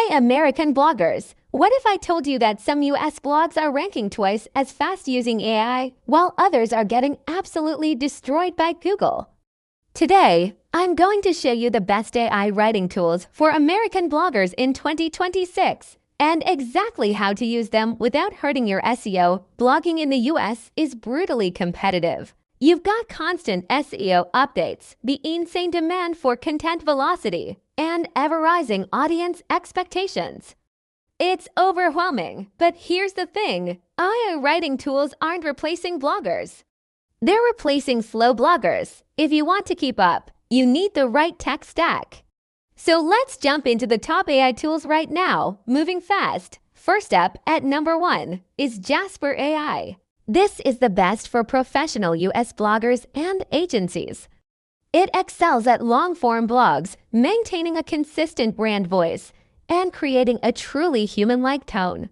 Hey American bloggers! What if I told you that some US blogs are ranking twice as fast using AI, while others are getting absolutely destroyed by Google? Today, I'm going to show you the best AI writing tools for American bloggers in 2026 and exactly how to use them without hurting your SEO. Blogging in the US is brutally competitive. You've got constant SEO updates, the insane demand for content velocity, and ever-rising audience expectations. It's overwhelming, but here's the thing. AI writing tools aren't replacing bloggers. They're replacing slow bloggers. If you want to keep up, you need the right tech stack. So let's jump into the top AI tools right now, moving fast. First up, at number 1, is Jasper AI. This is the best for professional US bloggers and agencies. It excels at long-form blogs, maintaining a consistent brand voice, and creating a truly human-like tone.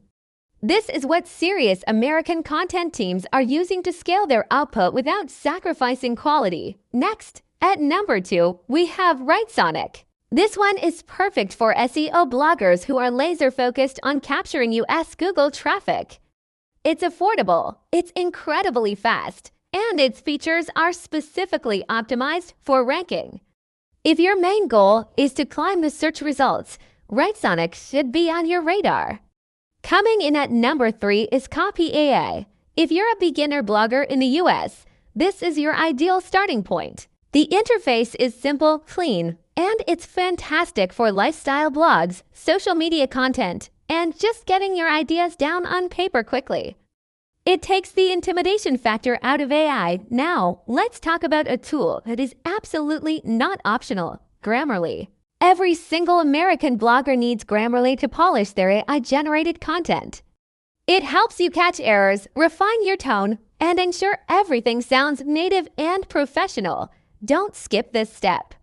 This is what serious American content teams are using to scale their output without sacrificing quality. Next, at number 2, we have Writesonic. This one is perfect for SEO bloggers who are laser-focused on capturing US Google traffic. It's affordable, it's incredibly fast, and its features are specifically optimized for ranking. If your main goal is to climb the search results, Writesonic should be on your radar. Coming in at number 3 is Copy AI. If you're a beginner blogger in the US, this is your ideal starting point. The interface is simple, clean, and it's fantastic for lifestyle blogs, social media content, and just getting your ideas down on paper quickly. It takes the intimidation factor out of AI. Now, let's talk about a tool that is absolutely not optional, Grammarly. Every single American blogger needs Grammarly to polish their AI-generated content. It helps you catch errors, refine your tone, and ensure everything sounds native and professional. Don't skip this step.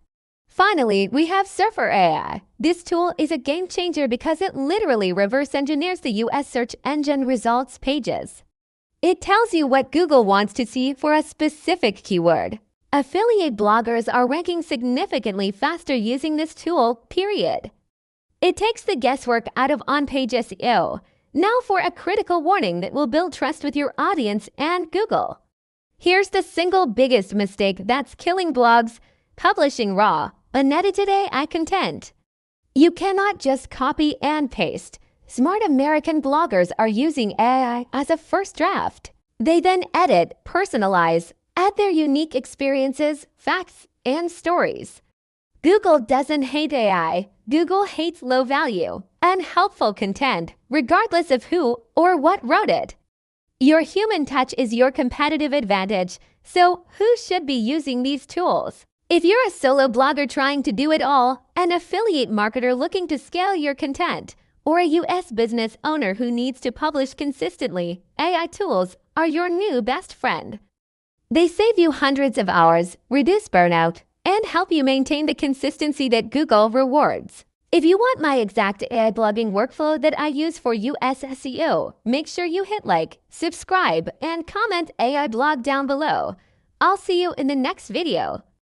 Finally, we have Surfer AI. This tool is a game changer because it literally reverse engineers the US search engine results pages. It tells you what Google wants to see for a specific keyword. Affiliate bloggers are ranking significantly faster using this tool, period. It takes the guesswork out of on-page SEO. Now for a critical warning that will build trust with your audience and Google. Here's the single biggest mistake that's killing blogs: publishing raw, unedited AI content. You cannot just copy and paste. Smart American bloggers are using AI as a first draft. They then edit, personalize, add their unique experiences, facts, and stories. Google doesn't hate AI. Google hates low-value, unhelpful content, regardless of who or what wrote it. Your human touch is your competitive advantage, so who should be using these tools? If you're a solo blogger trying to do it all, an affiliate marketer looking to scale your content, or a US business owner who needs to publish consistently, AI tools are your new best friend. They save you hundreds of hours, reduce burnout, and help you maintain the consistency that Google rewards. If you want my exact AI blogging workflow that I use for US SEO, make sure you hit like, subscribe, and comment AI blog down below. I'll see you in the next video.